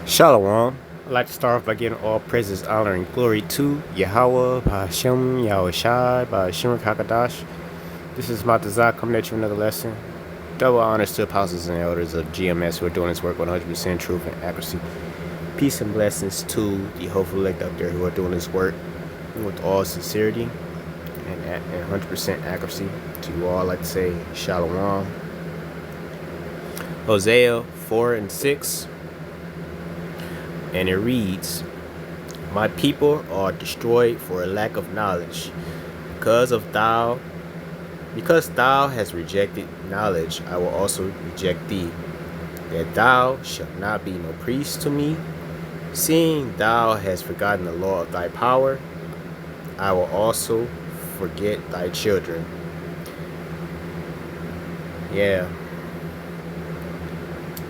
Shalom. I'd like to start off by giving all praises, honor, and glory to Yahweh, Bahashem, Yahushai, Bahashem Hakadash. This is Matazah coming at you with another lesson. Double honors to apostles and elders of GMS who are doing this work with 100% truth and accuracy. Peace and blessings to the hopeful elect out there who are doing this work with all sincerity and 100% accuracy. To you all, I'd like to say Shalom. Hosea 4:6. And it reads, "My people are destroyed for a lack of knowledge. Because thou hast rejected knowledge, I will also reject thee, that thou shalt not be no priest to me. Seeing thou hast forgotten the law of thy power, I will also forget thy children." Yeah.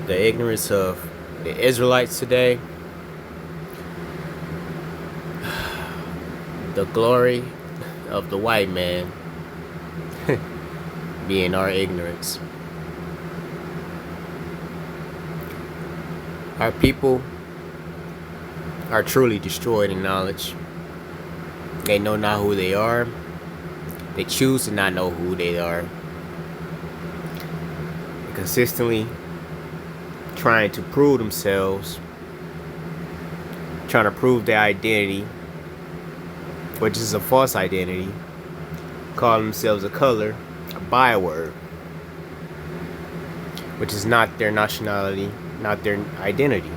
The ignorance of the Israelites today. The glory of the white man being our ignorance. Our people are truly destroyed in knowledge. They know not who they are. They choose to not know who they are. They're consistently trying to prove themselves, trying to prove their identity, which is a false identity, calling themselves a color, a byword, which is not their nationality, not their identity.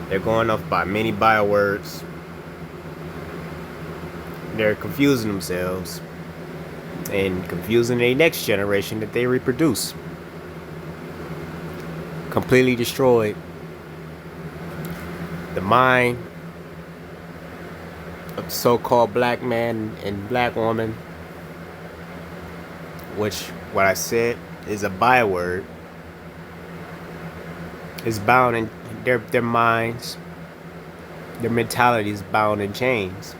They're going off by many bywords. They're confusing themselves and confusing the next generation that they reproduce. Completely destroyed the mind of so-called black man and black woman, which what I said is a byword, is bound in their minds, their mentality is bound in chains,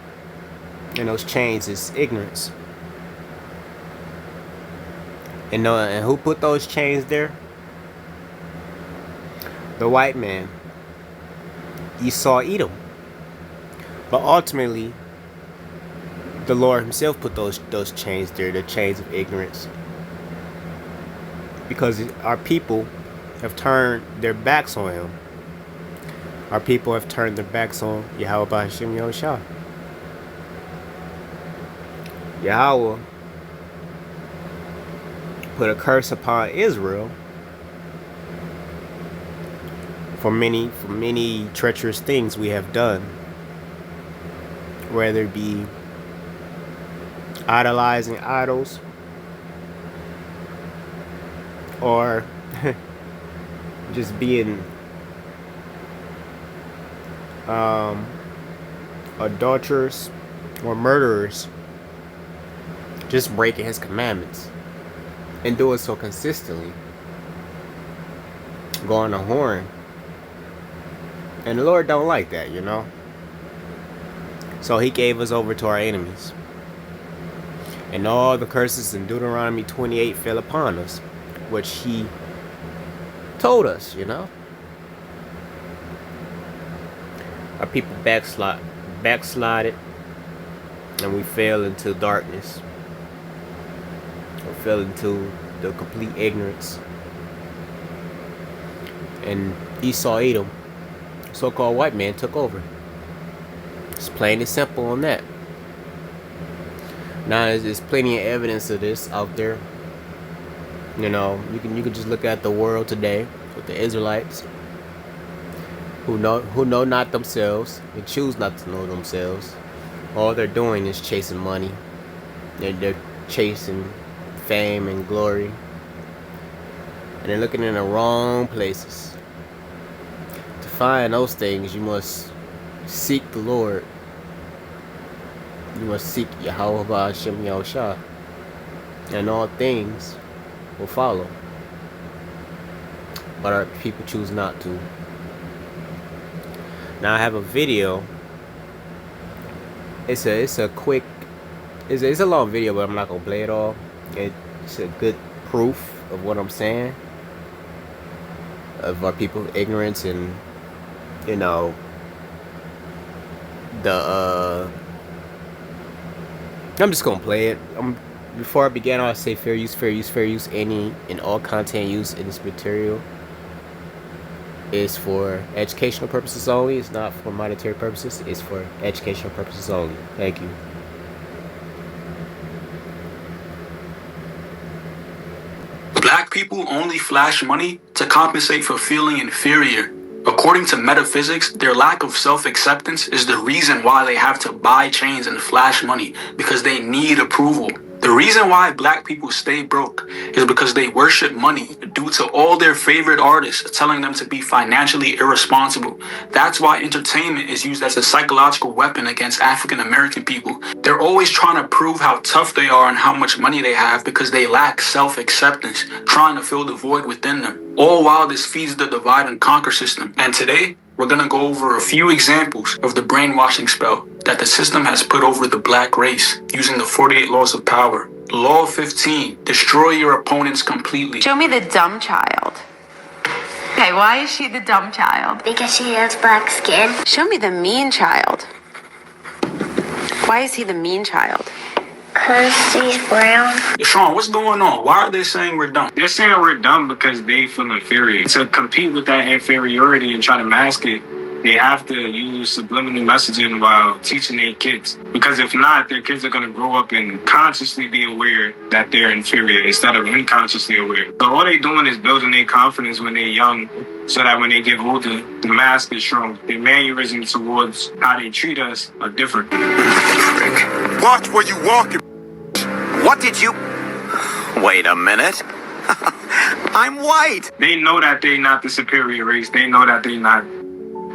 and those chains is ignorance. And who put those chains there? The white man, Esau, Edom. But ultimately, the Lord himself put those chains there, the chains of ignorance. Because our people have turned their backs on him. Our people have turned their backs on Yahweh Bahashem Yahushai. Yahweh put a curse upon Israel for many treacherous things we have done. Whether it be idolizing idols or just being adulterers or murderers, just breaking his commandments and doing so consistently, going a whoring. And the Lord don't like that, you know. So he gave us over to our enemies. And all the curses in Deuteronomy 28 fell upon us, which he told us, you know. Our people backslided, and we fell into darkness. We fell into the complete ignorance. And Esau, Edom, so-called white man, took over. It's plain and simple on that. Now there's plenty of evidence of this out there. You know, you can just look at the world today with the Israelites who know not themselves and choose not to know themselves. All they're doing is chasing money. They're chasing fame and glory, and they're looking in the wrong places. To find those things, you must seek the Lord. You must seek Yahweh Bahashem Yahushai, and all things will follow. But our people choose not to. Now I have a video. It's a quick. It's a long video, but I'm not gonna play it all. It's a good proof of what I'm saying. of our people, ignorance, and you know the I'm just gonna play it. Before I begin, I'll say fair use, fair use, fair use. Any and all content used in this material is for educational purposes only. It's not for monetary purposes. It's for educational purposes only. Thank you. Black people only flash money to compensate for feeling inferior. According to metaphysics, their lack of self-acceptance is the reason why they have to buy chains and flash money, because they need approval. The reason why black people stay broke is because they worship money due to all their favorite artists telling them to be financially irresponsible. That's why entertainment is used as a psychological weapon against African American people. They're always trying to prove how tough they are and how much money they have because they lack self-acceptance, trying to fill the void within them. All while this feeds the divide and conquer system. And today, we're going to go over a few examples of the brainwashing spell that the system has put over the black race using the 48 laws of power. Law 15, destroy your opponents completely. Show me the dumb child. Okay, why is she the dumb child? Because she has black skin. Show me the mean child. Why is he the mean child? Because she's brown. Sean, what's going on? Why are they saying we're dumb? They're saying we're dumb because they feel inferior. To compete with that inferiority and try to mask it, they have to use subliminal messaging while teaching their kids. Because if not, their kids are going to grow up and consciously be aware that they're inferior instead of unconsciously aware. So all they're doing is building their confidence when they're young so that when they get older, the mask is strong. Their mannerisms towards how they treat us are different. Watch where you walking. What did you... Wait a minute. I'm white. They know that they're not the superior race. They know that they're not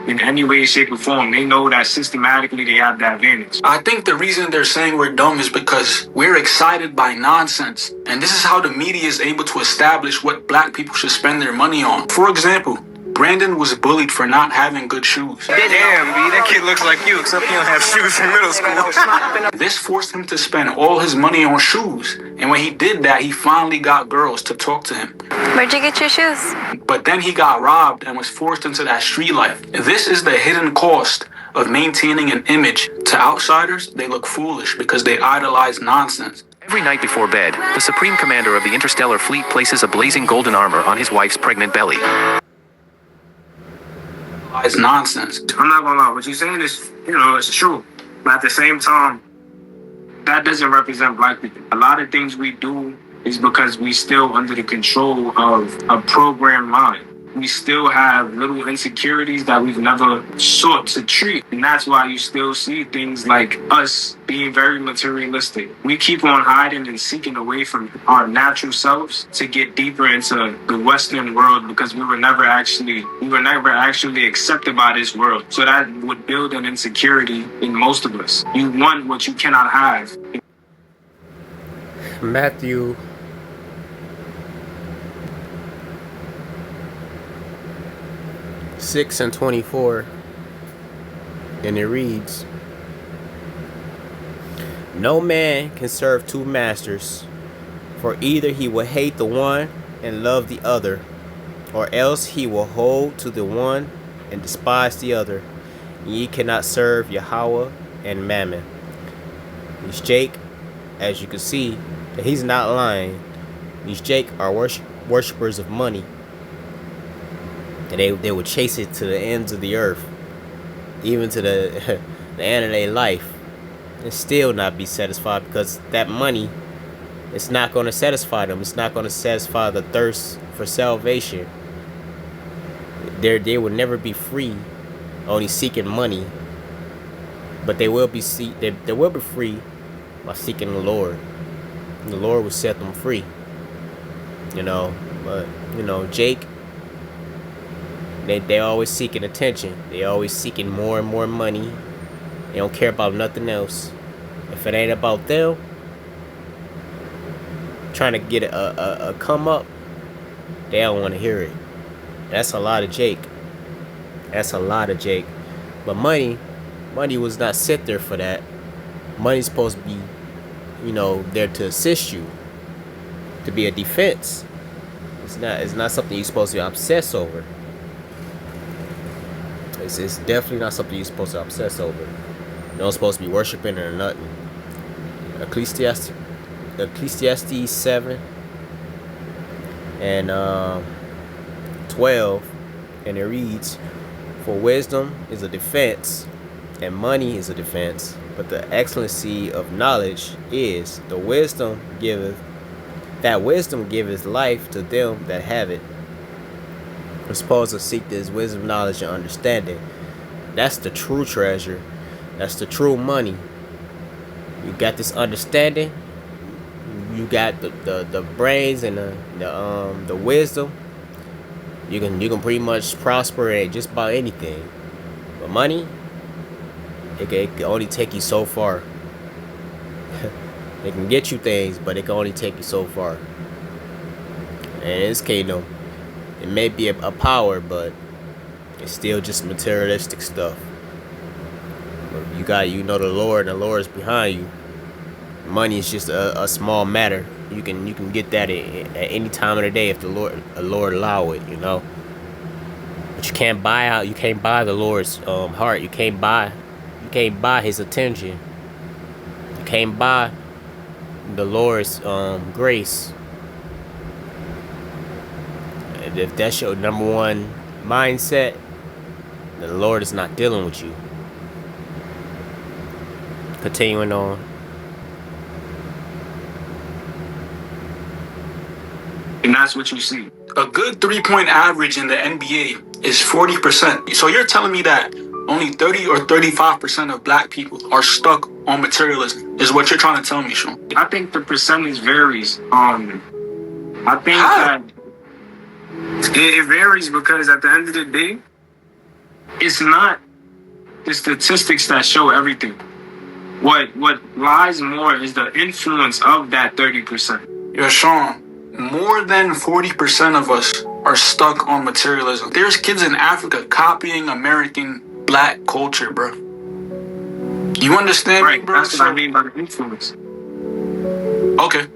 in any way, shape, or form. They know that systematically they have the advantage. I think the reason they're saying we're dumb is because we're excited by nonsense. And this is how the media is able to establish what black people should spend their money on. For example, Brandon was bullied for not having good shoes. Damn, B, that kid looks like you, except he don't have shoes in middle school. This forced him to spend all his money on shoes. And when he did that, he finally got girls to talk to him. Where'd you get your shoes? But then he got robbed and was forced into that street life. This is the hidden cost of maintaining an image. To outsiders, they look foolish because they idolize nonsense. Every night before bed, the Supreme Commander of the Interstellar Fleet places a blazing golden armor on his wife's pregnant belly. It's nonsense. I'm not gonna lie, what you're saying is, it's true. But at the same time, that doesn't represent black people. A lot of things we do is because we still under the control of a programmed mind. We still have little insecurities that we've never sought to treat. And that's why you still see things like us being very materialistic. We keep on hiding and seeking away from our natural selves to get deeper into the Western world because we were never actually accepted by this world. So that would build an insecurity in most of us. You want what you cannot have. Matthew 6:24, and it reads, "No man can serve two masters, for either he will hate the one and love the other, or else he will hold to the one and despise the other. Ye cannot serve Yahweh and Mammon." These Jake, as you can see, that he's not lying. These Jake are worshippers of money. And they would chase it to the ends of the earth, even to the end of their life, and still not be satisfied, because that money, it's not going to satisfy them. It's not going to satisfy the thirst for salvation. They will never be free, only seeking money, but they will be free by seeking the Lord. The Lord will set them free. But Jake. They always seeking attention. They always seeking more and more money. They don't care about nothing else. If it ain't about them, trying to get a come up, they don't want to hear it. That's a lot of Jake. That's a lot of Jake. But money was not set there for that. Money's supposed to be, there to assist you, to be a defense. It's not something you're supposed to obsess over. It's definitely not something you're supposed to obsess over. You're not supposed to be worshiping or nothing. Ecclesiastes 7 and 12, and it reads, "For wisdom is a defense, and money is a defense, but the excellency of knowledge is the wisdom giveth life to them that have it." We're supposed to seek this wisdom, knowledge, and understanding. That's the true treasure. That's the true money. You got this understanding. You got the brains and the wisdom. You can pretty much prosper in just about anything. But money, it can only take you so far. It can get you things, but it can only take you so far. And in this kingdom, it may be a power, but it's still just materialistic stuff. But you know the Lord, and the Lord is behind you. Money is just a small matter. You can get that at any time of the day if the Lord allow it, you know. But you can't buy the Lord's heart. You can't buy His attention. You can't buy the Lord's grace. And if that's your number one mindset, then the Lord is not dealing with you. Continuing on. And that's what you see. A good 3-point average in the NBA is 40%. So you're telling me that only 30 or 35% of black people are stuck on materialism, is what you're trying to tell me, Sean? I think the percentage varies. I think How? that it varies because at the end of the day, it's not the statistics that show everything. What lies more is the influence of that 30%. Yo, Sean, more than 40% of us are stuck on materialism. There's kids in Africa copying American black culture, bro. You understand me, bro? That's what I mean by the influence. Okay.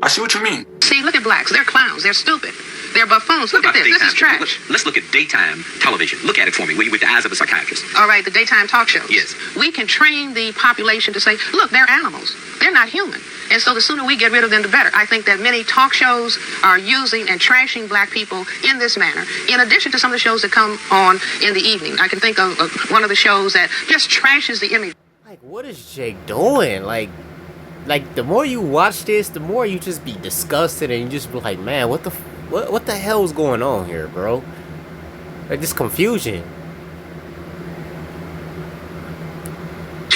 I see what you mean. See, look at blacks. They're clowns. They're stupid. They're buffoons. Look at this. This is trash. Let's look at daytime television. Look at it for me with the eyes of a psychiatrist. All right, the daytime talk shows. Yes. We can train the population to say, look, they're animals. They're not human. And so the sooner we get rid of them, the better. I think that many talk shows are using and trashing black people in this manner, in addition to some of the shows that come on in the evening. I can think of one of the shows that just trashes the image. Like, what is Jake doing? Like the more you watch this, the more you just be disgusted, and you just be like, man, what the hell is going on here, bro? Like, this confusion.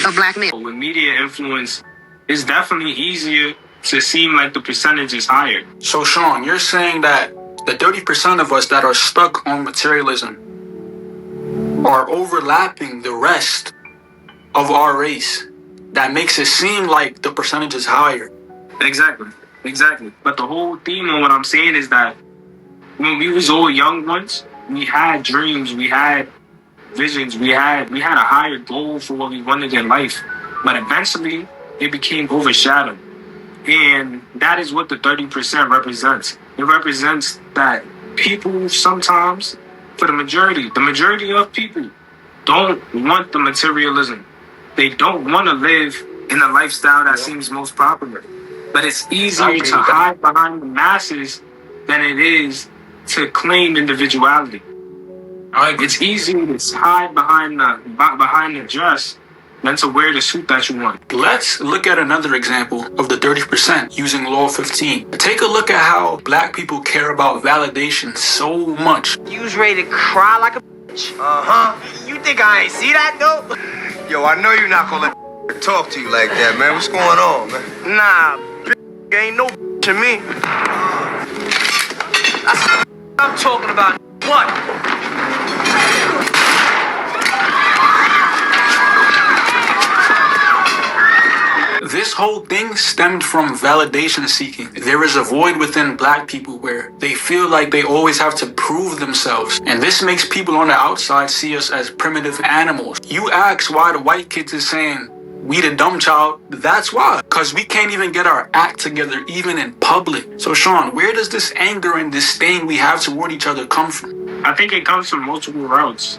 Of black men. With media influence, it's definitely easier to seem like the percentage is higher. So, Sean, you're saying that the 30% of us that are stuck on materialism are overlapping the rest of our race. That makes it seem like the percentage is higher. Exactly. But the whole theme of what I'm saying is that when we was all young ones, we had dreams, we had visions, we had a higher goal for what we wanted in life. But eventually, it became overshadowed. And that is what the 30% represents. It represents that people sometimes, for the majority of people don't want the materialism. They don't want to live in a lifestyle that seems most popular. But it's easier to hide behind the masses than it is to claim individuality. It's easier to hide behind the dress than to wear the suit that you want. Let's look at another example of the 30% using Law 15. Take a look at how black people care about validation so much. You was ready to cry like a bitch. You think I ain't see that, though? Yo, I know you're not gonna let talk to you like that, man. What's going on, man? Nah, bitch, ain't no to me. That's what I'm talking about. What? This whole thing stemmed from validation seeking. There is a void within black people where they feel like they always have to prove themselves. And this makes people on the outside see us as primitive animals. You ask why the white kids is saying, We the dumb child, that's why. Because we can't even get our act together, even in public. So Sean, where does this anger and disdain we have toward each other come from? I think it comes from multiple routes.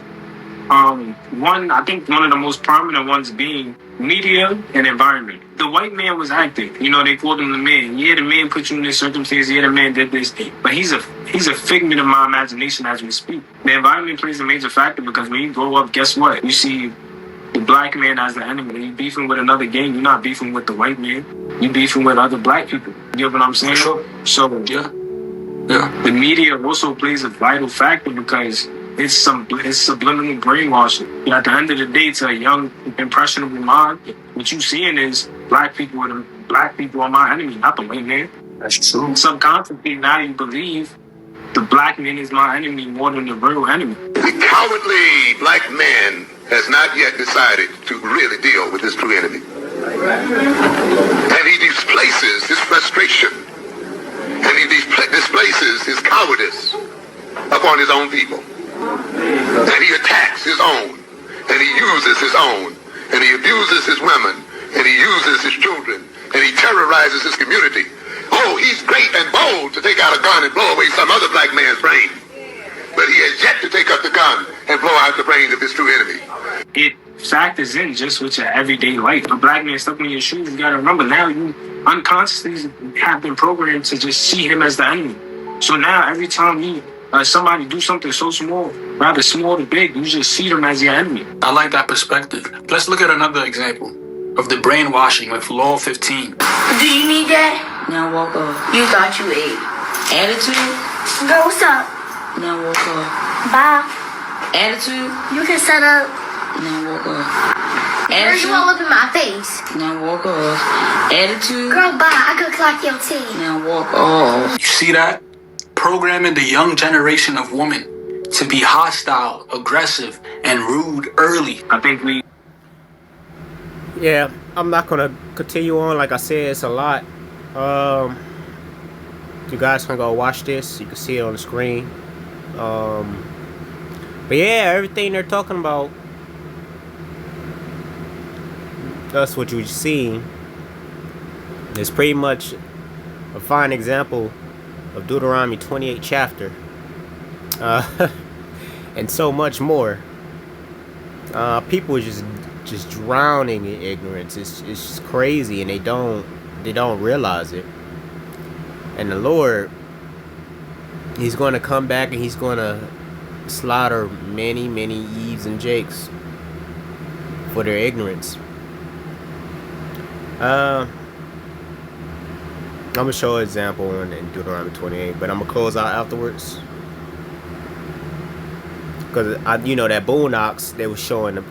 I think one of the most prominent ones being media and environment. The white man was active. You know, they called him the man. Yeah, the man put you in this circumstance. Yeah, the man did this. But he's a figment of my imagination as we speak. The environment plays a major factor because when you grow up, guess what? You see the black man as the enemy. When you beefing with another gang, you're not beefing with the white man. You're beefing with other black people. You know what I'm saying? Sure. So Yeah. the media also plays a vital factor because it's subliminal brainwashing. And at the end of the day, to a young, impressionable mind, what you seeing is black people are my enemy, not the white man. That's true. Subconsciously, now you believe the black man is my enemy more than the real enemy. The cowardly black man has not yet decided to really deal with his true enemy. And he displaces his frustration. And he displaces his cowardice upon his own people. And he attacks his own. And he uses his own. And he abuses his women. And he uses his children. And he terrorizes his community. Oh, he's great and bold to take out a gun and blow away some other black man's brain. But he has yet to take up the gun and blow out the brain of his true enemy. It factors in just with your everyday life. A black man stuck in your shoes, you gotta remember now you unconsciously have been programmed to just see him as the enemy. So now every time somebody do something so small, rather small to big, you just see them as your enemy. I like that perspective. Let's look at another example of the brainwashing with Law 15. Do you need that? Now walk off. You thought you ate. Attitude? Girl, what's up? Now walk off. Bye. Attitude? You can set up. Now walk off. Girl, you all up in my face. Now walk off. Attitude? Girl, bye. I could clock your teeth. Now walk off. You see that? Programming the young generation of women to be hostile, aggressive, and rude early. I think Yeah, I'm not gonna continue on. Like I said, it's a lot. You guys can go watch this. You can see it on the screen. But yeah, everything they're talking about, that's what you've seen. It's pretty much a fine example of Deuteronomy 28 chapter. And so much more. People are just drowning in ignorance. It's just crazy, and they don't realize it. And the Lord, He's going to come back and He's going to slaughter many Eves and Jakes for their ignorance. I'm gonna show an example in Deuteronomy 28, but I'm gonna close out afterwards. Because that Boondocks, they were showing the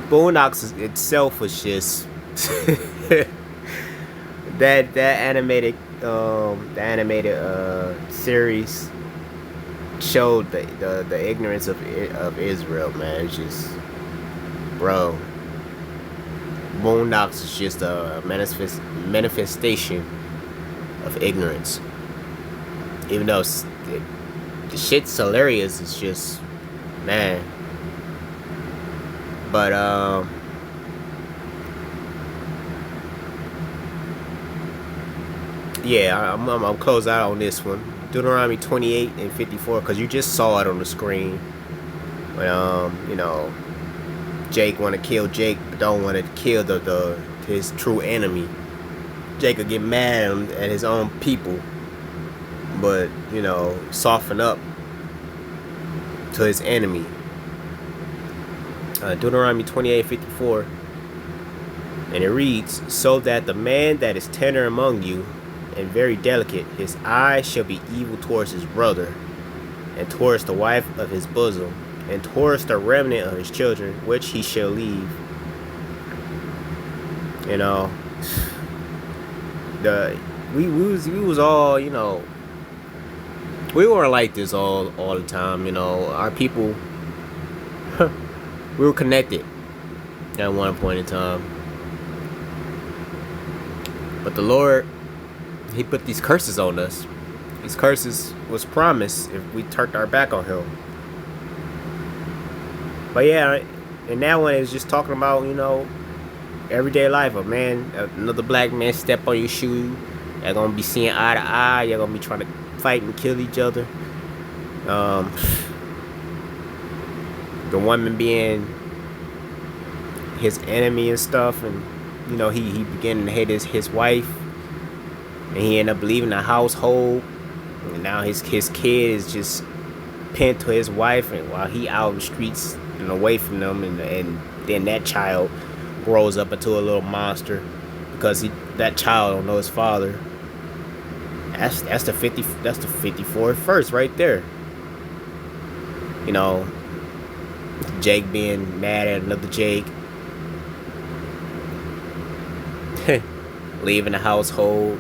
Boondocks itself was just that animated series showed the ignorance of Israel, man. It's just, bro, Boondocks is just a manifestation of ignorance. Even though the shit's hilarious, it's just, man. But yeah, I'm gonna close out on this one. Deuteronomy 28 and 54, because you just saw it on the screen. When Jake want to kill Jake, but don't want to kill his true enemy. Jake will get mad at his own people, but soften up to his enemy. Deuteronomy 28:54, and it reads, "So that the man that is tender among you and very delicate, his eye shall be evil towards his brother, and towards the wife of his bosom, and towards the remnant of his children, which he shall leave." We was all, we weren't like this all the time. Our people, we were connected at one point in time, but the Lord, He put these curses on us. These curses was promised if we turned our back on Him. But yeah, And that one is just talking about, you know, everyday life. Another black man step on your shoe. You're gonna be seeing eye to eye. You're gonna be trying to fight and kill each other. The woman being his enemy and stuff, and you know he began to hate his wife, and he ended up leaving the household, and now his kid is just pinned to his wife, and while he out in the streets and away from them, and then that child grows up into a little monster because that child don't know his father. That's the 54th verse right there. You know, Jake being mad at another Jake, leaving the household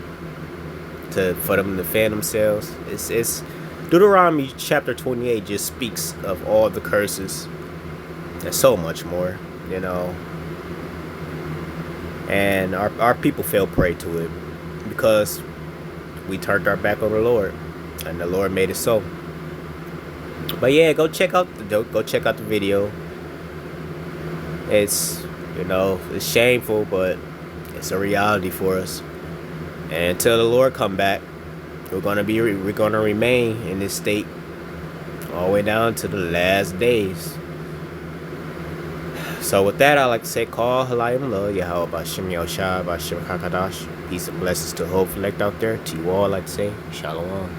for them to defend themselves. It's Deuteronomy chapter 28 just speaks of all the curses and so much more, you know. And our people fell prey to it because we turned our back on the Lord, and the Lord made it so. But yeah, go check out the video. It's, you know, it's shameful, but it's a reality for us. And until the Lord come back, we're gonna remain in this state all the way down to the last days. So with that, I like to say, call Halayim Love, Yahweh Bashim Yoshai Bashim Hakadash. Peace and blessings to the whole select out there. To you all, I like to say, Shalom.